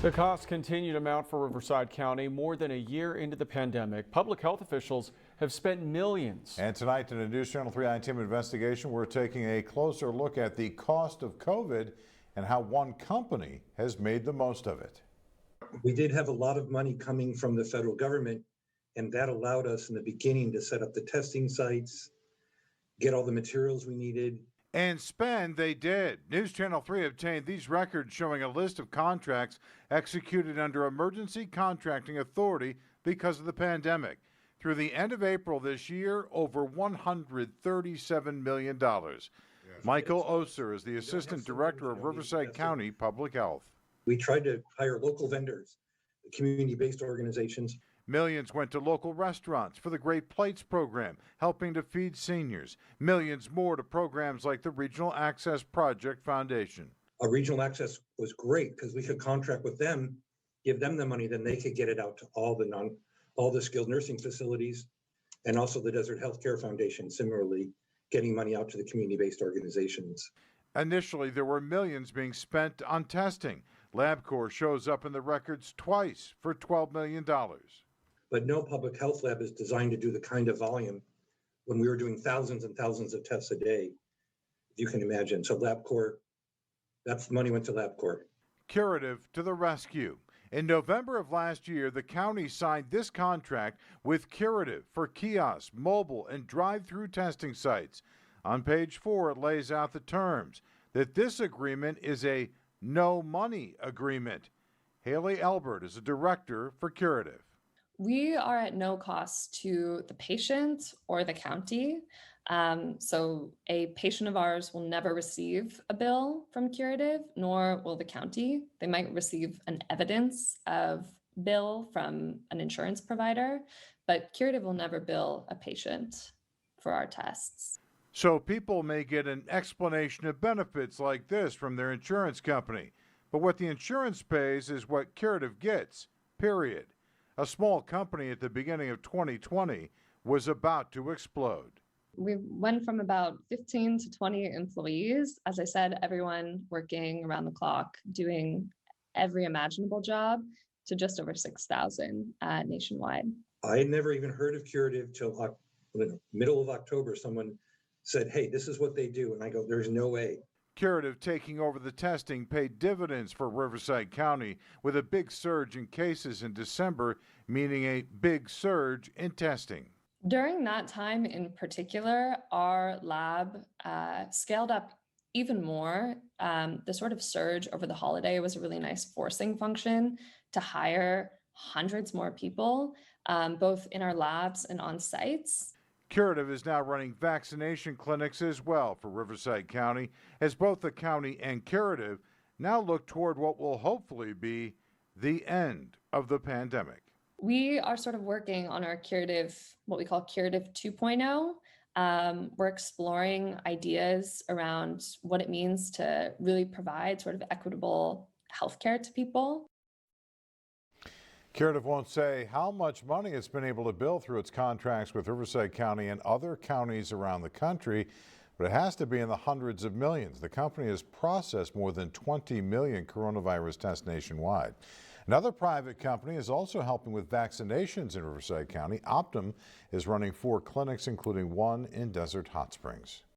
The costs continue to mount for Riverside County. More than a year into the pandemic, public health officials have spent millions. And tonight in a News Channel 3 I-Team investigation, we're taking a closer look at the cost of COVID and how one company has made the most of it. We did have a lot of money coming from the federal government, and that allowed us in the beginning to set up the testing sites, get all the materials we needed. And spend they did. News Channel 3 obtained these records showing a list of contracts executed under Emergency Contracting Authority because of the pandemic. Through the end of April this year, over $137 million. Yes. Michael Oser is the Assistant Director of Riverside County Public Health. We tried to hire local vendors, community-based organizations. Millions went to local restaurants for the Great Plates program, helping to feed seniors. Millions more to programs like the Regional Access Project Foundation. Regional Access was great because we could contract with them, give them the money, then they could get it out to all the skilled nursing facilities, and also the Desert Healthcare Foundation, similarly, getting money out to the community-based organizations. Initially, there were millions being spent on testing. LabCorp shows up in the records twice for $12 million. But no public health lab is designed to do the kind of volume when we were doing thousands and thousands of tests a day, if you can imagine. So LabCorp, that money went to LabCorp. Curative to the rescue. In November of last year, the county signed this contract with Curative for kiosks, mobile, and drive-through testing sites. On page 4, it lays out the terms that this agreement is a no-money agreement. Haley Albert is a director for Curative. We are at no cost to the patient or the county. So a patient of ours will never receive a bill from Curative, nor will the county. They might receive an evidence of bill from an insurance provider, but Curative will never bill a patient for our tests. So people may get an explanation of benefits like this from their insurance company, but what the insurance pays is what Curative gets, period. A small company at the beginning of 2020 was about to explode. We went from about 15 to 20 employees. As I said, everyone working around the clock, doing every imaginable job, to just over 6,000 nationwide. I had never even heard of Curative till the middle of October. Someone said, hey, this is what they do. And I go, there's no way. Curative taking over the testing paid dividends for Riverside County with a big surge in cases in December, meaning a big surge in testing. During that time in particular, our lab scaled up even more. The sort of surge over the holiday was a really nice forcing function to hire hundreds more people, both in our labs and on sites. Curative is now running vaccination clinics as well for Riverside County, as both the county and Curative now look toward what will hopefully be the end of the pandemic. We are sort of working on our Curative, what we call Curative 2.0. We're exploring ideas around what it means to really provide sort of equitable healthcare to people. Curative won't say how much money it's been able to bill through its contracts with Riverside County and other counties around the country, but it has to be in the hundreds of millions. The company has processed more than 20 million coronavirus tests nationwide. Another private company is also helping with vaccinations in Riverside County. Optum is running 4 clinics, including one in Desert Hot Springs.